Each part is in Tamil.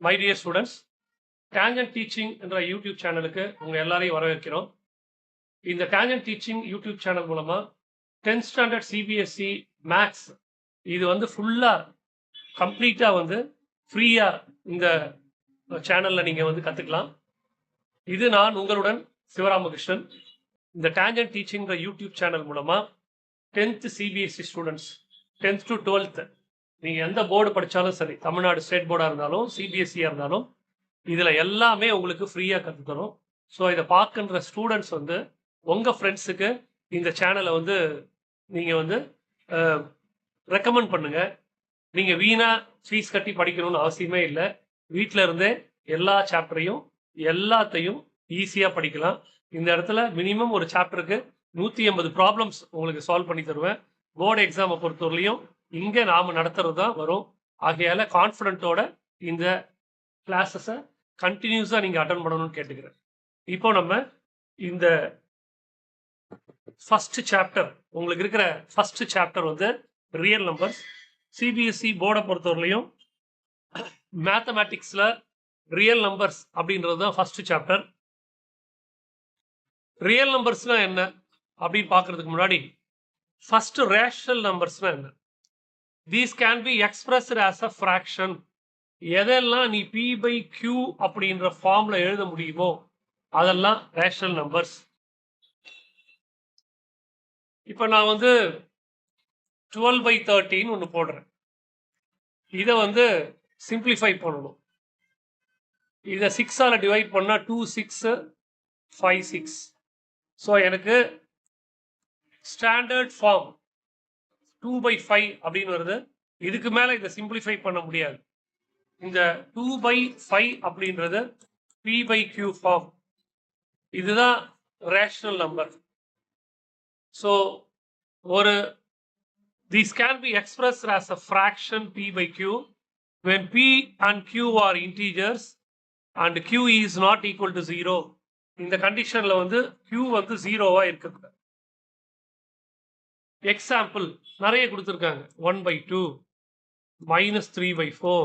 My dear students, Tangent Teaching என்ற யூடியூப் சேனலுக்கு உங்க எல்லாரையும் வரவேற்கிறோம். இந்த Tangent Teaching யூடியூப் சேனல் மூலமா 10th ஸ்டாண்டர்ட் சிபிஎஸ்இ மேத்ஸ் இது வந்து ஃபுல்லா கம்ப்ளீட்டா வந்து ஃப்ரீயா இந்த சேனல்ல நீங்க வந்து கத்துக்கலாம். இது நான் உங்களுடன் சிவராமகிருஷ்ணன். இந்த Tangent Teaching யூடியூப் சேனல் மூலமா 10th CBSE students 10th to 12th நீங்க எந்த போர்டு படிச்சாலும் சரி, தமிழ்நாடு ஸ்டேட் போர்டா இருந்தாலும் சிபிஎஸ்சியா இருந்தாலும் இதுல எல்லாமே உங்களுக்கு ஃப்ரீயா கத்து தரும். ஸோ இதை பார்க்கின்ற ஸ்டூடெண்ட்ஸ் வந்து உங்க ஃப்ரெண்ட்ஸுக்கு இந்த சேனலை வந்து நீங்க வந்து ரெக்கமெண்ட் பண்ணுங்க. நீங்க வீணா ஃபீஸ் கட்டி படிக்கணும்னு அவசியமே இல்லை. வீட்டில இருந்தே எல்லா சாப்டரையும் எல்லாத்தையும் ஈஸியா படிக்கலாம். இந்த இடத்துல மினிமம் ஒரு சாப்டருக்கு 180 ப்ராப்ளம்ஸ் உங்களுக்கு சால்வ் பண்ணி தருவேன். போர்டு எக்ஸாமை பொறுத்தவரையிலையும் இங்க நாம நடத்துறது தான் வரும். ஆகையால கான்ஃபிடென்ட்டோட இந்த கிளாஸஸை கண்டினியூஸா நீங்க அட்டன் பண்ணணும்னு கேட்டுக்கிறேன். இப்போ நம்ம இந்த ஃபர்ஸ்ட் சாப்டர், உங்களுக்கு இருக்கிற ஃபர்ஸ்ட் சாப்டர் வந்து ரியல் நம்பர்ஸ். சிபிஎஸ்இ போர்டை பொறுத்தவரையிலையும் மேத்தமேட்டிக்ஸ்ல ரியல் நம்பர்ஸ் அப்படின்றது தான் ஃபர்ஸ்ட் சாப்டர். ரியல் நம்பர்ஸ்னா என்ன அப்படின்னு பார்க்கறதுக்கு முன்னாடி ஃபர்ஸ்ட் ரேஷனல் நம்பர்ஸ்னா என்ன? These can be expressed as a fraction. எதெல்லாம் நீ p by q அப்படின்ற ஃபார்ம்ல எழுத முடியுமோ அதெல்லாம் ரேஷனல் நம்பர்ஸ். இப்போ நான் வந்து 12/13 ஒன்று போடுறேன். இதை வந்து சிம்பிளிஃபை பண்ணணும். இதை 6ஆல டிவைட் பண்ணா 2 6 5 6. ஸோ எனக்கு ஸ்டாண்டர்ட் ஃபார்ம் 2/5 அப்படின்னு வருது. இதுக்கு மேல இதை சிம்பிளிஃபை பண்ண முடியாது. இந்த 2/5 அப்படின்றது p by q ஃபார்ம். இதுதான் ரேஷனல் நம்பர். ஸோ ஒரு these can be expressed as a fraction p by q when p and q are integers and q is not equal to 0. இந்த கண்டிஷன்ல வந்து q வந்து 0வா இருக்கக்கூடாது. எக்ஸாம்பிள் நிறைய கொடுத்துருக்காங்க. 1/2 -3/4.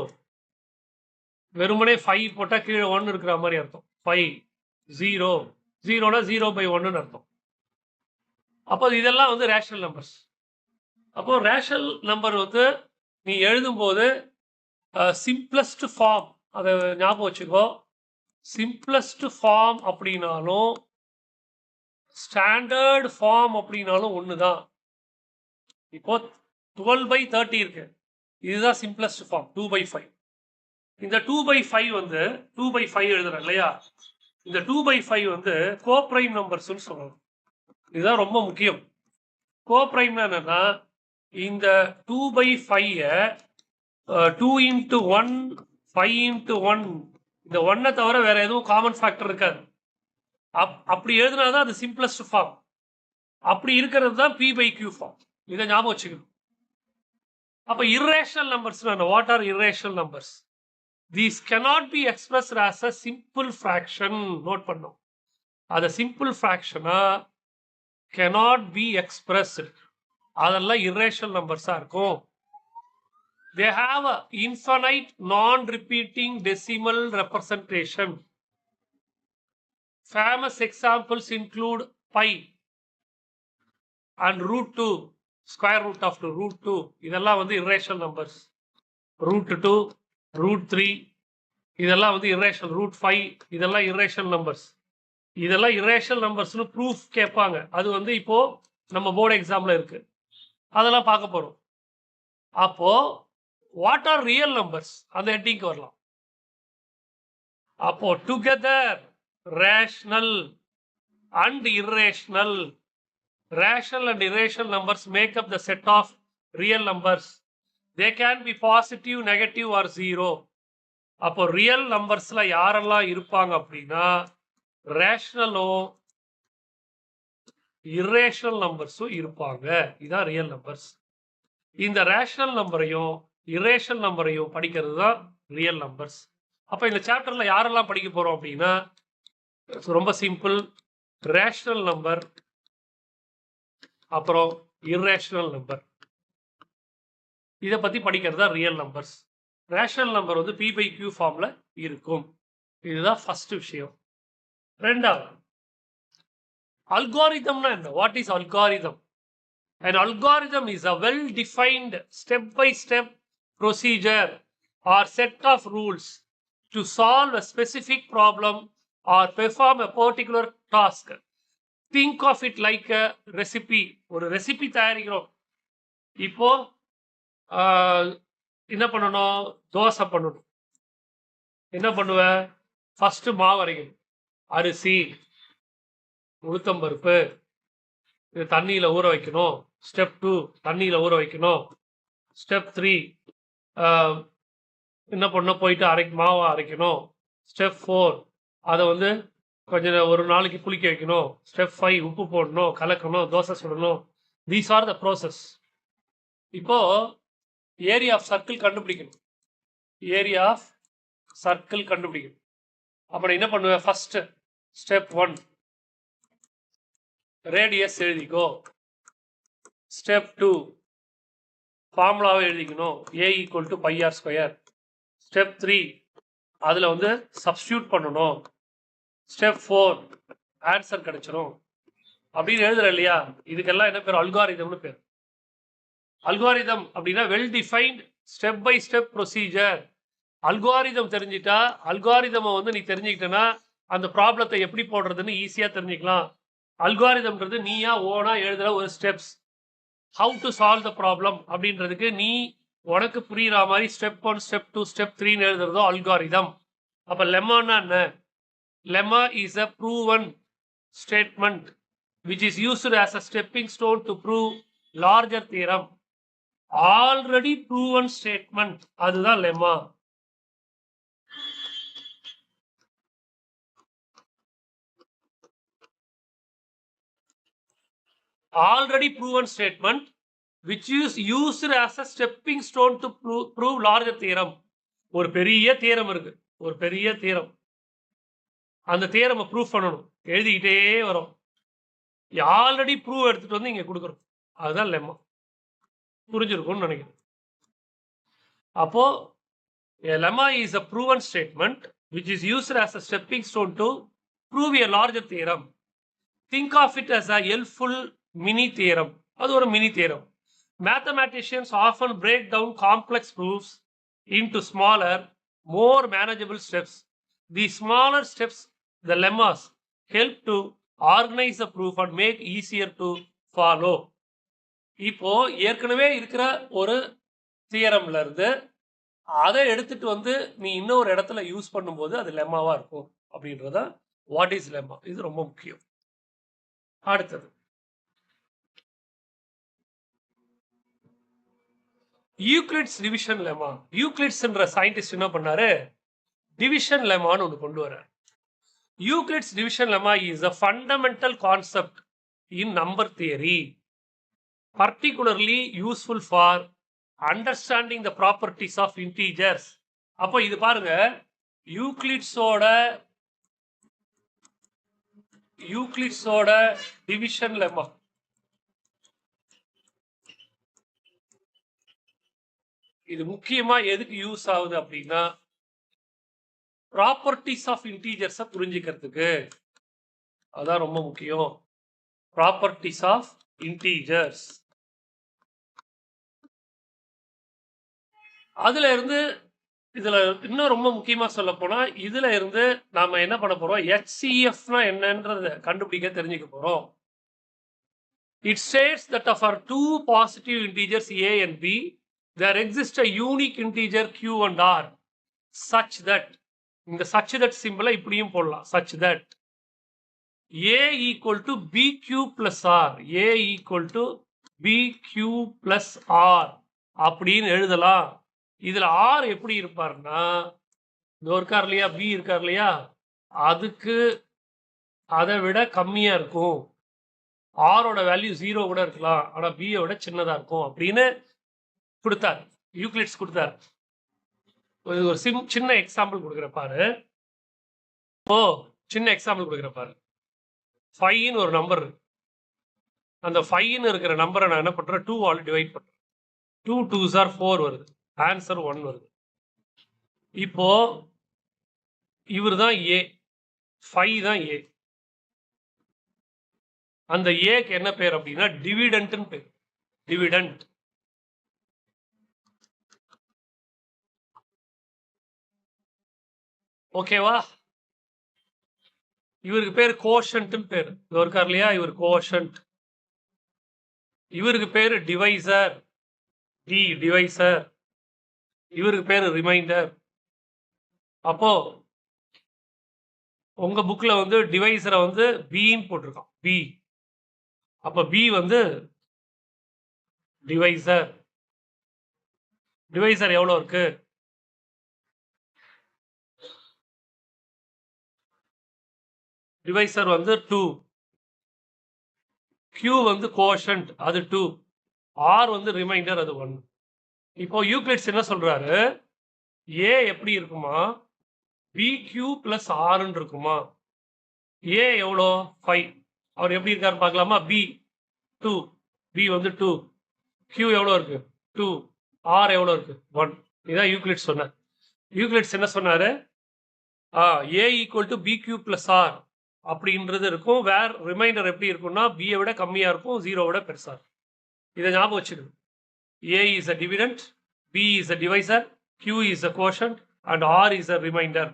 வெறுமனே 5 போட்டா கீழே 1 இருக்கிற மாதிரி அர்த்தம். 5 0 0னா 0/1 அர்த்தம். அப்போ இதெல்லாம் வந்து ரேஷனல் நம்பர்ஸ். அப்போ ரேஷனல் நம்பர் வந்து நீ எழுதும் போது சிம்பிளஸ்ட் ஃபார்ம், அதை ஞாபகம் வச்சுக்கோ. சிம்பிளஸ்ட் ஃபார்ம் அப்படின்னாலும் ஸ்டாண்டர்ட் ஃபார்ம் அப்படின்னாலும் ஒண்ணுதான். இப்போ 12/30 இருக்கு. இதுதான் சிம்பிளஸ்ட் ஃபார்ம் 2/5. இந்த 2/5 வந்து 2/5 எழுதுறேன் இல்லையா? இந்த 2/5 வந்து கோப்ரைம் நம்பர்ஸ் சொல்லணும். இதுதான் ரொம்ப முக்கியம். கோப்ரைம்னா என்னன்னா, இந்த 2/5 2 × 1 5 × 1 இந்த 1 தவிர வேற எதுவும் காமன் ஃபேக்டர் இருக்காது. அப்படி எழுதுனாதான் அது சிம்பிளஸ்ட் ஃபார்ம். அப்படி இருக்கிறது தான் p by q ஃபார்ம். இதை ஞாபகம் வச்சுக்கணும். அப்ப irrational numbers what are irrational numbers? These cannot be expressed as a simple fraction. Note பண்ணோம். அது simple fraction cannot be expressed. அதெல்லாம் irrational numbers இருக்கும். They have a infinite non-repeating decimal representation. Famous examples include pi and √2, square root of √2. இதெல்லாம் வந்து irrational numbers. √2, √3 இதெல்லாம் வந்து irrational. √5 இதெல்லாம் irrational numbers. இதெல்லாம் irrational numbers ப்ரூஃப் கேட்பாங்க. அது வந்து இப்போ நம்ம போர்டு எக்ஸாம்ல இருக்கு. அதெல்லாம் பார்க்க போறோம். அப்போ வாட் ஆர் ரியல் நம்பர்ஸ் அந்த ஹெட்டிங்க்கு வரலாம். அப்போ together rational and irrational. Rational and irrational numbers make up the set of real numbers. They can be positive, negative or 0. அப்போ ரியல் நம்பர்ஸ்ல யாரெல்லாம் இருப்பாங்க அப்படின்னா ரேஷனலும் irrational நம்பர்ஸும் இருப்பாங்க. இதான் ரியல் நம்பர்ஸ். இந்த ரேஷனல் நம்பரையும் irrational நம்பரையும் படிக்கிறது தான் ரியல் நம்பர்ஸ். அப்ப இந்த சாப்டர்ல யாரெல்லாம் படிக்க போறோம் அப்படின்னா ரொம்ப சிம்பிள். ரேஷனல் நம்பர், அப்புறம் irrational நம்பர், இதை பத்தி படிக்கிறது தான் ரியல் நம்பர்ஸ். ரேஷனல் நம்பர் வந்து பி பை கியூ ஃபார்ம்ல இருக்கும். இதுதான் ஃபர்ஸ்ட் விஷயம். ரெண்டாவது, அல்காரிதம்னா என்ன? What is algorithm? An algorithm is a well-defined step-by-step procedure or set of rules to solve a specific problem or perform a particular task. Think of it like a recipe. ஒரு ரெசிபி தயாரிக்கிறோம். இப்போ என்ன பண்ணணும்? தோசை பண்ணணும். என்ன பண்ணுவ? ஃபர்ஸ்ட் மாவு அரைக்கணும். அரிசி, உளுத்தம்பருப்பு, இது தண்ணியில ஊற வைக்கணும். ஸ்டெப் 2 தண்ணியில ஊற வைக்கணும். ஸ்டெப் 3 என்ன பண்ணணும்? போயிட்டு மாவை அரைக்கணும். ஸ்டெப் 4 அதை வந்து கொஞ்சம் ஒரு நாளைக்கு புளிக்க வைக்கணும். ஸ்டெப் 5 உப்பு போடணும், கலக்கணும், தோசை சுடணும். These are the process. இப்போ ஏரியா ஆஃப் சர்க்கிள் கண்டுபிடிக்கணும். ஏரியா ஆஃப் சர்க்கிள் கண்டுபிடிக்கணும். அப்படி என்ன பண்ணுவேன்? ஃபர்ஸ்ட் ஸ்டெப் 1 ரேடியஸ் எழுதிக்கோ. ஸ்டெப் 2 ஃபார்முலாவை எழுதிக்கணும். A equal to pi r square. Step 3 அதில் வந்து சப்ஸ்டியூட் பண்ணணும். ஸ்டெப் 4 ஆன்சர் கிடைச்சிரும் அப்படின்னு எழுதுற இல்லையா? இதுக்கெல்லாம் என்ன பேர்? அல்காரிதம்னு பேர். அல்காரிதம் அப்படின்னா well defined step by step procedure. Algorithm தெரிஞ்சிட்டா, அல்காரிதமை வந்து நீ தெரிஞ்சுக்கிட்டனா அந்த ப்ராப்ளத்தை எப்படி போடுறதுன்னு ஈஸியாக தெரிஞ்சுக்கலாம். அல்காரிதம்ன்றது நீயா ஓனா எழுதுற ஒரு steps. How to solve the problem அப்படின்றதுக்கு நீ உனக்கு புரியுற மாதிரி ஸ்டெப் 1, ஸ்டெப் 2, ஸ்டெப் 3 எழுதுறதோ அல்காரிதம். அப்ப லெமானா என்ன? Lemma is a proven statement which is used as a stepping stone to prove larger theorem. Already proven statement, அதுதான் lemma. Already proven statement which is used as a stepping stone to prove larger theorem. ஒரு பெரிய தியரம் இருக்கு, ஒரு பெரிய தியரம். அந்த தியரமை ப்ரூவ் பண்ணணும். எழுதிக்கிட்டே வரும். ஆல்ரெடி ப்ரூவ் எடுத்துட்டு வந்து இங்க கொடுக்குறோம். அதுதான் லெம்மா. புரிஞ்சிருக்கும்னு நினைக்கிறேன். அப்போ a lemma is a proven statement which is used as a stepping stone to prove a larger theorem. Think of it as a helpful mini theorem. அது ஒரு mini theorem. Mathematicians often break down complex proofs into smaller, more manageable steps. These smaller steps, the lemmas, help to organize the proof and make easier to follow. இப்போ ஏற்கனவே இருக்கிற ஒரு தியரம்ல இருந்து அதை எடுத்துட்டு வந்து நீ இன்னொரு இடத்துல யூஸ் பண்ணும்போது அது லெம்மாவா இருக்கும் அப்படின்றத வாட் இஸ் லெம்மா, இது ரொம்ப முக்கியம். அடுத்தது யூக்ளிட்ஸ் டிவிஷன் லெம்மா. யூக்ளிட்ஸ்ன்ற சயின்டிஸ்ட் என்ன பண்ணாரு? டிவிஷன் லெம்மான்னு ஒன்று கொண்டு வர்றார். Euclid's division lemma is a fundamental concept in number theory, particularly useful for understanding the properties of integers. அப்போ இது பாருங்க, யூக்ளிட்ஸோட டிவிஷன் லெம்மா. இது முக்கியமா எதுக்கு யூஸ் ஆகுது அப்படின்னா ப்ராப்பர்ட்டிஸ் ஆஃப் இன்டீஜர்ஸை புரிஞ்சுக்கிறதுக்கு. அதான் ரொம்ப முக்கியம். Properties of integers. அதுல இருந்து இதுல இன்னும் ரொம்ப முக்கியமா சொல்ல போனா இதுல இருந்து நாம என்ன பண்ண போறோம்? HCFனா என்னன்றத கண்டுபிடிக்க தெரிஞ்சுக்க போறோம். It states that for two positive integers A and B, there exists a unique integer Q and R such that, இந்த such that சிம்பிளை இப்படியும் போடலாம், such that A equal to BQ plus R, A equal to BQ plus R அப்படின்னு எழுதலாம். இதுல R எப்படி இருப்பாருன்னா, இருக்கார் இல்லையா, B இருக்கார் இல்லையா, அதுக்கு அதை விட கம்மியா இருக்கும். ஆரோட வேல்யூ 0 கூட இருக்கலாம், ஆனா பியோட சின்னதா இருக்கும் அப்படின்னு கொடுத்தார். யூக்ளிட்ஸ் கொடுத்தார். ஒரு சின்ன எக்ஸாம்பிள் கொடுக்குற பாரு. சின்ன எக்ஸாம்பிள் கொடுக்குற பாரு. 5ன்னு ஒரு நம்பர் இருக்கு. அந்த 5ன்னு இருக்கிற நம்பரை நான் என்ன பண்றேன்? 2 ஆல் டிவைட் பண்றேன். 2 2s are 4 வருது. ஆன்சர் 1 வருது. இப்போ இவர் தான் ஏ, 5 தான் ஏ. அந்த ஏக்கு என்ன பேர் அப்படின்னா டிவிடெண்ட்னு பேர். டிவிடெண்ட். ஓகேவா? இவருக்கு பேர் கோஷன்ட்னு பேர். இது இருக்கார் இல்லையா, இவர் கோஷன்ட். இவருக்கு பேரு டிவைசர், டி டிவைசர். இவருக்கு பேரு ரிமைண்டர். அப்போ உங்க புக்ல வந்து டிவைசரை வந்து பின்னு போட்டிருக்கான், பி. அப்ப பி வந்து டிவைசர். டிவைசர் எவ்வளவு இருக்கு? டிவைசர் வந்து 2. Q வந்து கோஷன்ட், அது 2. R வந்து ரிமைண்டர், அது 1. இப்போ யூக்ளிட்ஸ் என்ன சொல்றாரு, ஏ எப்படி இருக்குமா, BQ பிளஸ் ஆர்ன்னு இருக்குமா. ஏ எவ்வளோ 5. அவர் எப்படி இருக்காரு பார்க்கலாமா. பி 2, பி வந்து 2. Q எவ்வளோ இருக்கு 2, R எவ்வளோ இருக்கு 1. இதான் யூக்ளிட்ஸ் சொன்ன. யூக்ளிட்ஸ் என்ன சொன்னாரு, a equal to BQ plus r அப்படின்றது இருக்கும். வேர் ரிமைண்டர் எப்படி இருக்கும்னா பியை விட கம்மியா இருக்கும், 0 விட பெருசா இருக்கும். இதை ஞாபகம் வச்சுக்கணும். A is a dividend, B is a divisor, Q is a quotient, and R is a remainder.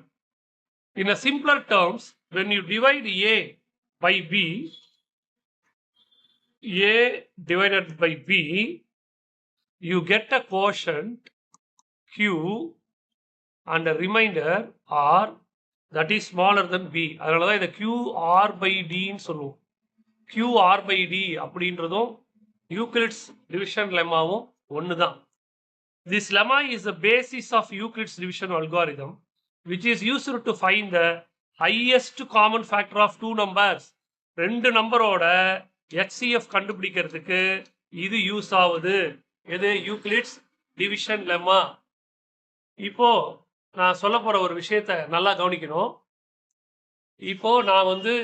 In a simpler terms, when you divide A by B, A divided by B, you get a quotient Q and a remainder R that is smaller than B. அதனால தான் இதை QR by D ன்னு சொல்லுவோம். QR by D அப்படின்றதும் யூக்ளிட்ஸ் டிவிஷன் லெம்மாவும் ஒன்று தான். This lemma is the basis of Euclid's division algorithm, which is used to find the highest common factor of two numbers. ரெண்டு நம்பரோட HCF கண்டுபிடிக்கிறதுக்கு இது யூஸ் ஆகுது. எது? Euclid's division lemma. இப்போ நான் சொல்ல போற ஒரு விஷயத்த நல்லா கவனிக்கணும். இப்போ நான் வந்து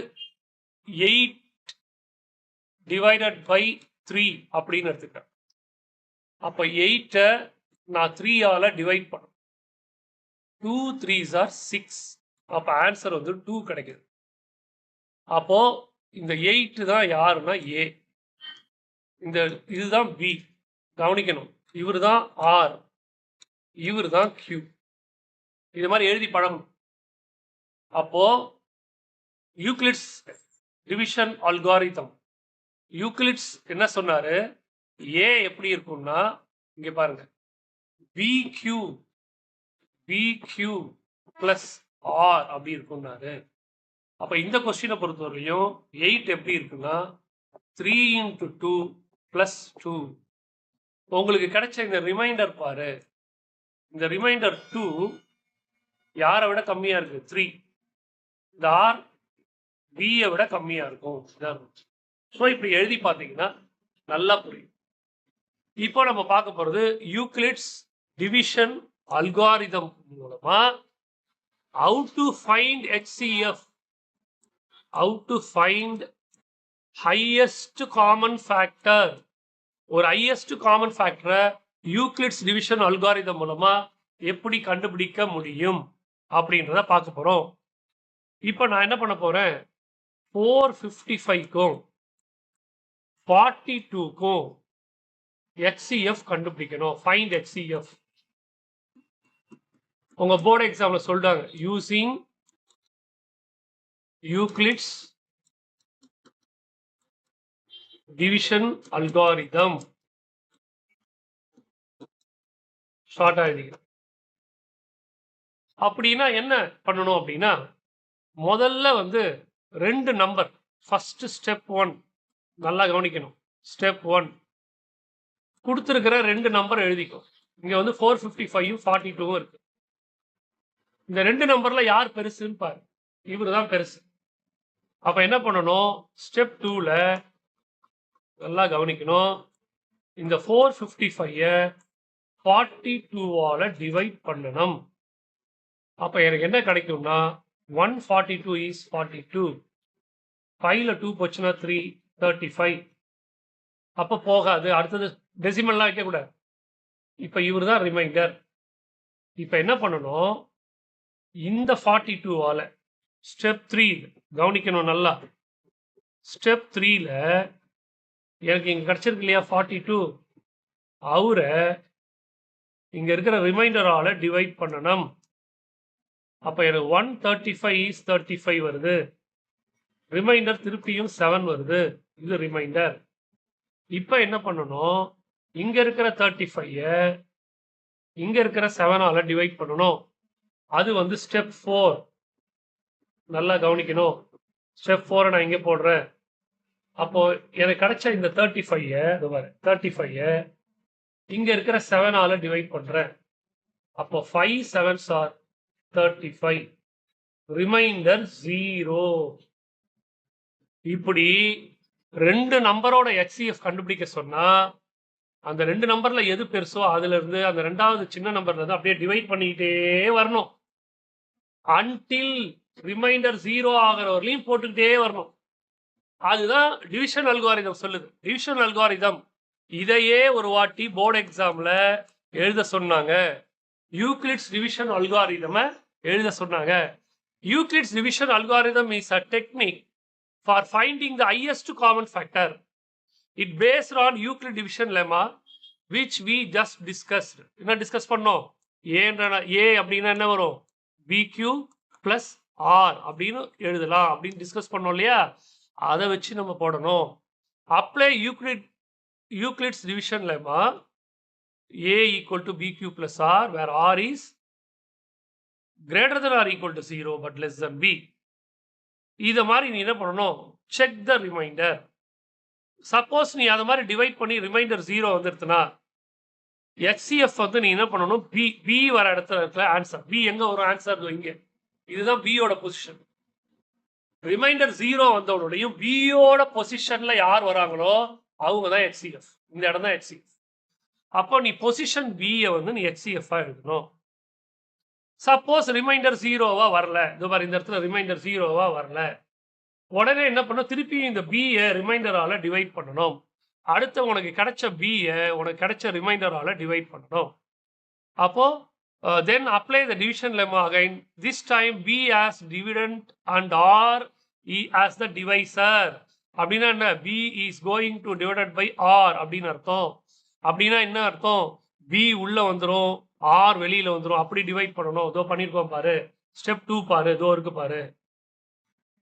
8 டிவைடட் பை 3 அப்படின்னு எடுத்துக்கிறேன். அப்ப 8 நான் 3 ஆல டிவைட் பண்ண, 2 3s are 6. அப்ப ஆன்சர் வந்து 2 கிடைக்குது. அப்போ இந்த 8 தான் யாருன்னா ஏ, இந்த இதுதான் பி. கவனிக்கணும், இவர் தான் ஆர், இவர் தான் கியூ. இது மாதிரி எழுதி பழகணும். அப்போ யூக்ளிட்ஸ் டிவிஷன் அல்காரிதம், யூக்ளிட்ஸ் என்ன சொன்னாரு, ஏ எப்படி இருக்கும்னா இங்க பாருங்க, BQ பிளஸ் ஆர் அப்படி இருக்கும்னாரு. அப்ப இந்த கொஸ்டினை பொறுத்தவரையும் 8 எப்படி இருக்குன்னா 3 into 2 பிளஸ் 2. உங்களுக்கு கிடைச்ச இந்த ரிமைண்டர் பாரு, இந்த ரிமைண்டர் 2 யாரை விட கம்மியா இருக்கு? 3. இந்த ஆர் பியை விட கம்மியா இருக்கும். ஸோ இப்படி எழுதி பார்த்தீங்கன்னா நல்லா புரியும். இப்போ நம்ம பார்க்க போறது யூக்ளிட்ஸ் டிவிஷன் அல்காரிதம் மூலமா how to find HCF, how to find highest common factor. ஒரு highest common factor Euclid's division algorithm மூலமா எப்படி கண்டுபிடிக்க முடியும் அப்படின்றத பார்க்க போறோம். இப்போ நான் என்ன பண்ண போறேன், 455க்கும் 42க்கும் HCF கண்டுபிடிக்கணும். Find HCF. உங்க போர்டு எக்ஸாம்ல சொல்றாங்க, யூசிங் யூக்ளிட்ஸ் டிவிஷன் அல்காரிதம். ஷார்ட்டா எழுதிக்கிறேன். அப்படின்னா என்ன பண்ணணும் அப்படின்னா, முதல்ல வந்து ரெண்டு நம்பர், ஃபர்ஸ்ட் ஸ்டெப் 1 நல்லா கவனிக்கணும். ஸ்டெப் 1 கொடுத்துருக்கிற ரெண்டு நம்பர் எழுதிக்கும். இங்க வந்து 455ம் 42ம் இருக்கு. இந்த ரெண்டு நம்பர்ல யார் பெருசுன்னு பாரு, இவரு தான் பெருசு. அப்ப என்ன பண்ணணும், ஸ்டெப் 2ல நல்லா கவனிக்கணும், இந்த 455 42ஆல டிவைட் பண்ணணும். அப்ப எனக்கு என்ன கிடைக்கும்னா 142 is 42. 5ல 2 போச்சுன்னா 3, 35. அப்ப போகாது. அடுத்தது டெசிமல்லாம் வைக்க கூடாது. இப்ப இவர் தான் ரிமைண்டர். இப்போ என்ன பண்ணணும், இந்த 42ஆல ஸ்டெப் 3 கவனிக்கணும் நல்லா. ஸ்டெப் 3ல எனக்கு இங்க கிடைச்சிருக்கு இல்லையா 42, அவரை இங்க இருக்கிற ரிமைண்டரால டிவைட் பண்ணணும். அப்ப எனக்கு 135 is 35 வருது. ரிமைண்டர் திருப்பியும் 7 வருது. இது ரிமைண்டர். இப்ப என்ன பண்ணணும், இங்க இருக்கிற 35 இங்க இருக்கிற 7ஆல டிவைட் பண்ணணும். அது வந்து ஸ்டெப் 4. நல்லா கவனிக்கணும். ஸ்டெப் 4 நான் இங்க போடுறேன். அப்போ எனக்கு கிடைச்ச இந்த 35 இங்க இருக்கிற 7ஆல டிவைட் பண்றேன். அப்போ 5 7s are 35. ரிமைண்டர் 0. இப்படி ரெண்டு நம்பரோட HCF கண்டுபிடிக்க சொன்னா அந்த ரெண்டு நம்பர்ல எது பெருசோ அதுல இருந்து அந்த ரெண்டாவது சின்ன நம்பர்ல இருந்து அப்படியே டிவைட் பண்ணிக்கிட்டே வரணும். அன்டில் ரிமைண்டர் 0 ஆகிற வரலையும் போட்டுக்கிட்டே வரணும். அதுதான் டிவிஷன் அல்காரிதம் சொல்லுது. டிவிஷன் அல்காரிதம் இதையே ஒரு வாட்டி போர்டு எக்ஸாம்ல எழுத சொன்னாங்க. யூக்ளிட்ஸ் டிவிஷன் அல்காரிதம் எழுத சொன்னாங்க. Euclid's division algorithm is a technique for finding the highest common factor. It based on Euclid division lemma which we just discussed. என்ன டிஸ்கஸ் பண்ணோம், ஏ அப்படின்னா என்ன வரும், BQ plus R அப்படின்னு எழுதலாம் அப்படின்னு டிஸ்கஸ் பண்ணோம் இல்லையா. அதை வச்சு நம்ம போடணும். Apply Euclid's division lemma A equal to BQ plus R where R is greater than or equal to 0 but less than B. இத மாதிரி நீ என்ன பண்ணணும், செக் த ரிமைண்டர். சப்போஸ் நீ அதை மாதிரி டிவைட் பண்ணி ரிமைண்டர் 0 வந்துருச்சுன்னா HCF வந்து நீ என்ன பண்ணணும், பி வர இடத்துல இருக்கிற ஆன்சர். பி எங்க வரும், ஆன்சர் இங்க. இதுதான் பியோட பொசிஷன். ரிமைண்டர் 0 வந்தவனுடையும் பியோட பொசிஷன்ல யார் வராங்களோ அவங்க தான் HCF. இந்த இடம் தான் HCF. அப்போ நீ பொசிஷன் பியை வந்து நீ HCF எழுதணும். சப்போஸ் ரிமைண்டர் 0வா வரல, இந்த மாதிரி இந்த இடத்துல ரிமைண்டர் 0வா வரல, உடனே என்ன பண்ணும், திருப்பி இந்த பியை ரிமைண்டரால டிவைட் பண்ணணும். அடுத்து உனக்கு கிடைச்ச பியை உனக்கு கிடைச்ச ரிமைண்டரால டிவைட் பண்ணணும். அப்போ then apply the division lemma again. This time b as dividend and r as the divisor. அப்படின்னா என்ன, b is going to divided by r அப்படின்னு அர்த்தம். அப்படின்னா என்ன அர்த்தம், பி உள்ள வந்துடும், ஆர் வெளியில வந்துடும். அப்படி டிவைட் பண்ணணும். இதோ பண்ணிருக்கோம் பாரு. ஸ்டெப் 2 பாரு, இதோ இருக்கு பாரு.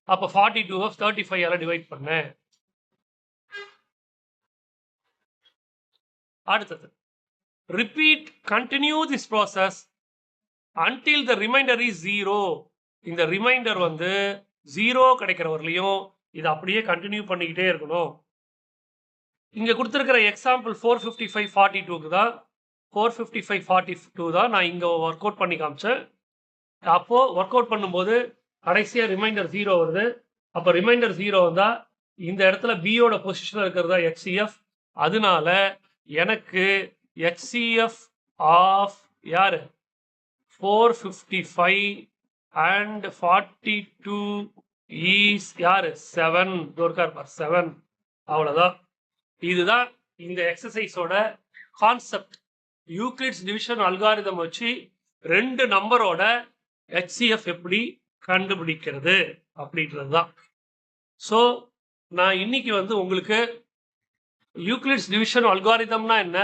அப்ப 42 35 டிவைட் பண்ணேன். அடுத்தது repeat continue this process until the reminder is 0. இந்த ரிமைண்டர் வந்து 0 கிடைக்கிற வரலையும் இது அப்படியே கண்டினியூ பண்ணிக்கிட்டே இருக்கணும். இங்க கொடுத்துருக்கிற எக்ஸாம்பிள் 455 42க்கு தான் 455 42 தான் நான் இங்க ஒர்க் அவுட் பண்ணி காமிச்சேன். அப்போ ஒர்க் அவுட் பண்ணும்போது கடைசியா ரிமைண்டர் 0 வருது. அப்ப ரிமைண்டர் 0 வந்தா இந்த இடத்துல பியோட பொசிஷன்ல இருக்கிறதா HCF. அதனால எனக்கு HCF ஆஃப் யாரு 455 and 42 is யாரு 7. இருக்கார் 7. அவ்வளவுதான். இதுதான் இந்த எக்ஸசைஸோட கான்செப்ட். யூக்ளிட்ஸ் டிவிஷன் அல்காரிதம் வச்சு ரெண்டு நம்பரோட HCF எப்படி கண்டுபிடிக்கிறது அப்படின்றது தான். ஸோ நான் இன்னைக்கு வந்து உங்களுக்கு யூக்ளிட்ஸ் டிவிஷன் அல்காரிதம்னா என்ன,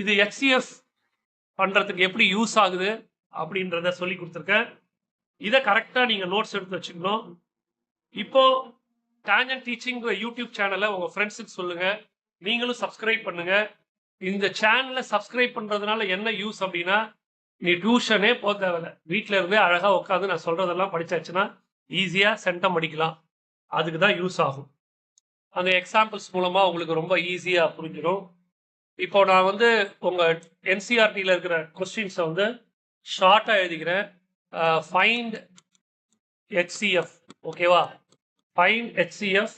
இது HCF பண்றதுக்கு எப்படி யூஸ் ஆகுது அப்படின்றத சொல்லி கொடுத்துருக்கேன். இதை கரெக்டா நீங்க நோட்ஸ் எடுத்து வச்சுக்கணும். இப்போ டான்ஜென்ட் டீச்சிங் யூடியூப் சேனலை உங்க ஃப்ரெண்ட்ஸுக்கு சொல்லுங்க, நீங்களும் சப்ஸ்கிரைப் பண்ணுங்க. இந்த சேனலை சப்ஸ்கிரைப் பண்றதுனால என்ன யூஸ் அப்படின்னா, நீ டியூஷனே போக தேவையில்ல, வீட்டில இருந்தே அழகா உட்காந்து நான் சொல்றதெல்லாம் படிச்சாச்சுன்னா ஈஸியா சென்டம் அடிக்கலாம். அதுக்கு தான் யூஸ் ஆகும். அந்த எக்ஸாம்பிள்ஸ் மூலமா உங்களுக்கு ரொம்ப ஈஸியா புரிஞ்சிடும். இப்போ நான் வந்து உங்க NCERTல இருக்கிற கொஸ்டின்ஸை வந்து ஷார்ட்டா எழுதிக்கிறேன். ஃபைண்ட் HCF, ஓகேவா? Find HCF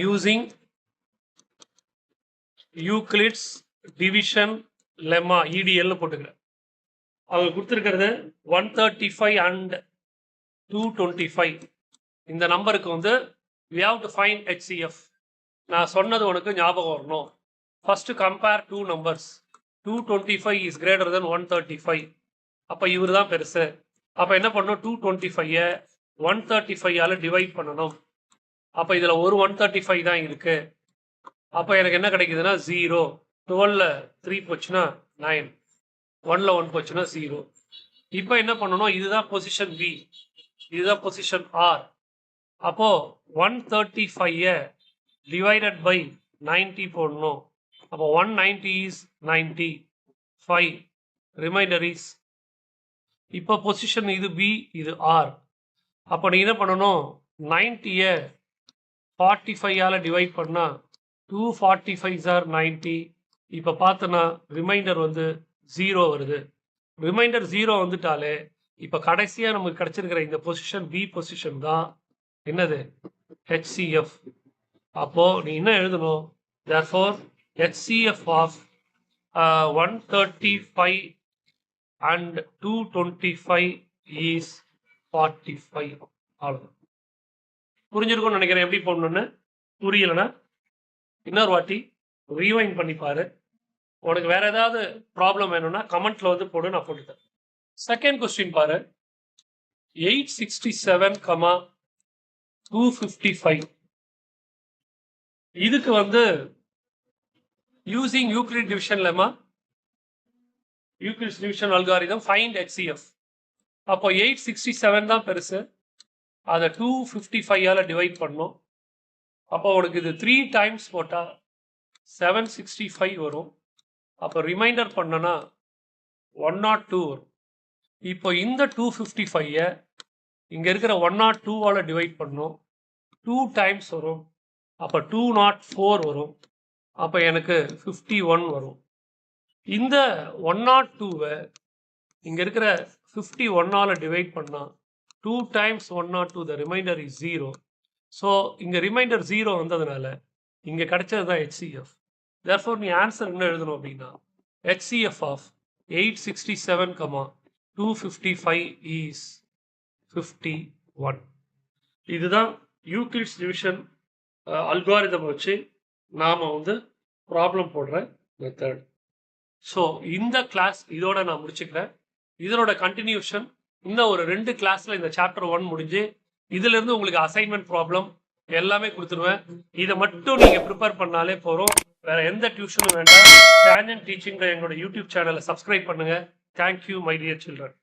using Euclid's division lemma EDL போட்டுக்கிறேன். அவங்க கொடுத்துருக்கிறது 135 and 225. இந்த நம்பருக்கு வந்து we have to find HCF. நான் சொன்னது உனக்கு ஞாபகம் வரணும். First compare 2 numbers. 225 is greater than 135. அப்போ இவர் தான் பெருசு. அப்போ என்ன பண்ணணும், 225 135 டிவைட் பண்ணணும். அப்போ இதில் ஒரு 135 தான் இருக்கு. அப்போ எனக்கு என்ன கிடைக்குதுன்னா 0. 12ல் 3 போச்சுன்னா 9, 1ல் 1 போச்சுன்னா 0. இப்போ என்ன பண்ணணும், இதுதான் பொசிஷன் பி, இதுதான் பொசிஷன் ஆர். அப்போ 135 டிவைடட் பை 90 போடணும். அப்போ 190 இஸ் 90, 5 ரிமைண்டர் இஸ். இப்போ பொசிஷன் இது பி, இது ஆர். அப்போ நீ என்ன பண்ணணும், 90 45 டிவைட் பண்ணா 245 ஆர் 90. இப்போ பார்த்தோன்னா ரிமைண்டர் வந்து 0 வருது. ரிமைண்டர் 0 வந்துட்டாலே இப்போ கடைசியாக நமக்கு கிடைச்சிருக்கிற இந்த பொசிஷன் பி பொசிஷன் தான் என்னது, HCF. அப்போ நீ என்ன எழுதணும், therefore HCF of 135 and 225 is 45. அவ்வளோ புரிஞ்சிருக்கும்னு நினைக்கிறேன். எப்படி போடணும்னு புரியலைன்னா இன்னொரு வாட்டி ரீவைண்ட் பண்ணி பாரு. உனக்கு வேற ஏதாவது ப்ராப்ளம் வேணும்னா கமெண்ட்ல வந்து போடு, நான் போட்டுட்டேன். செகண்ட் கொஸ்டின் பாரு, 867, 255. இதுக்கு வந்து using Euclid division lemma, Euclid division algorithm, find HCF. அப்போ 867 தான் பெருசு, அதை 255 டிவைட் பண்ணோம். அப்போ உனக்கு இது 3 டைம்ஸ் போட்டால் 765 வரும். அப்போ ரிமைண்டர் பண்ணனா 102 வரும். இப்போ இந்த 255 இங்கே இருக்கிற 102 டிவைட் பண்ணோம், 2 டைம்ஸ் வரும். அப்போ 204 வரும். அப்போ எனக்கு 51 வரும். இந்த 102 இங்கே இருக்கிற 51 டிவைட் பண்ணால் 2 times 102, the reminder is 0. So இங்கே ரிமைண்டர் 0 வந்ததுனால இங்கே கிடைச்சது தான் HCF. தேர்ஃபோர் நீ ஆன்சர் என்ன எழுதணும் அப்படின்னா, HCF ஆஃப் 867, 255 இஸ் 51. இதுதான் யூக்ளிட்ஸ் டிவிஷன் அல்காரிதம் வச்சு நாம் வந்து ப்ராப்ளம் போடுற மெத்தட். ஸோ இந்த கிளாஸ் இதோட நான் முடிச்சுக்கிறேன். இதனோட கண்டினியூஷன் இன்னும் ஒரு 2 கிளாஸில் இந்த சாப்டர் 1 முடிஞ்சு இதிலிருந்து உங்களுக்கு அசைன்மெண்ட் ப்ராப்ளம் எல்லாமே கொடுத்துருவேன். இதை மட்டும் நீங்கள் ப்ரிப்பேர் பண்ணாலே போகிறோம், வேற எந்த டியூஷனும் வேண்டாம். டேஞ்சன்ட் டீச்சிங் எங்களோட யூடியூப் சேனலை சப்ஸ்கிரைப் பண்ணுங்கள். Thank you my dear children.